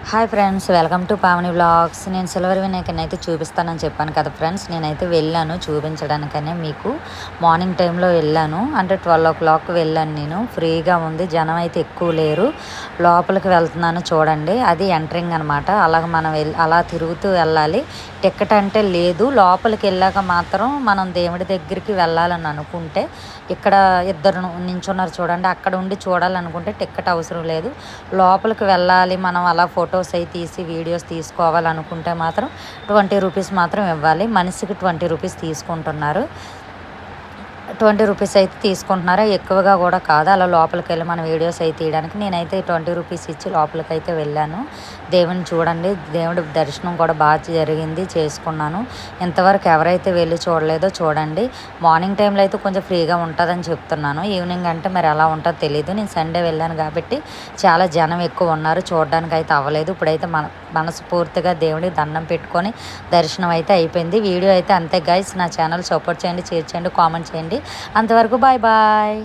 Hi friends, welcome to Pavani vlogs. నేను silver వినాయకుని అయితే చూపిస్తానని చెప్పాను కదా ఫ్రెండ్స్. నేనైతే వెళ్ళాను చూపించడానికనే. మీకు మార్నింగ్ టైంలో వెళ్ళాను, అంటే 12 o'clock వెళ్ళాను. నేను ఫ్రీగా ఉంది, జనం అయితే ఎక్కువ లేరు. లోపలికి వెళ్తున్నాను చూడండి, అది ఎంట్రింగ్ అనమాట. అలాగ మనం అలా తిరుగుతూ వెళ్ళాలి. టికెట్ అంటే లేదు. లోపలికి వెళ్ళాక మాత్రం మనం దేవుడి దగ్గరికి వెళ్ళాలని అనుకుంటే, ఇక్కడ ఇద్దరు నించున్నారు చూడండి, అక్కడ ఉండి చూడాలనుకుంటే టికెట్ అవసరం లేదు. లోపలికి వెళ్ళాలి మనం, అలా ఫొటోస్ అవి తీసి వీడియోస్ తీసుకోవాలనుకుంటే మాత్రం 20 రూపీస్ మాత్రం ఇవ్వాలి. మనిషికి 20 రూపీస్ తీసుకుంటున్నారు. 20 రూపీస్ అయితే తీసుకుంటున్నారు, ఎక్కువగా కూడా కాదు. అలా లోపలికి వెళ్ళి మన వీడియోస్ అయితే తీయడానికి నేనైతే 20 రూపీస్ ఇచ్చి లోపలికి అయితే వెళ్ళాను. దేవుని చూడండి, దేవుడి దర్శనం కూడా బాగా జరిగింది, చేసుకున్నాను. ఇంతవరకు ఎవరైతే వెళ్ళి చూడలేదో చూడండి. మార్నింగ్ టైంలో అయితే కొంచెం ఫ్రీగా ఉంటుందని చెప్తున్నాను. ఈవినింగ్ అంటే మరి ఎలా ఉంటుందో తెలియదు. నేను సండే వెళ్ళాను కాబట్టి చాలా జనం ఎక్కువ ఉన్నారు, చూడడానికి అయితే అవ్వలేదు. ఇప్పుడైతే మనస్ఫూర్తిగా దేవుడికి దండం పెట్టుకొని దర్శనం అయితే అయిపోయింది. వీడియో అయితే అంతే గైస్. నా ఛానల్ సపోర్ట్ చేయండి, షేర్ చేయండి, కామెంట్ చేయండి. అంతవరకు బాయ్ బాయ్.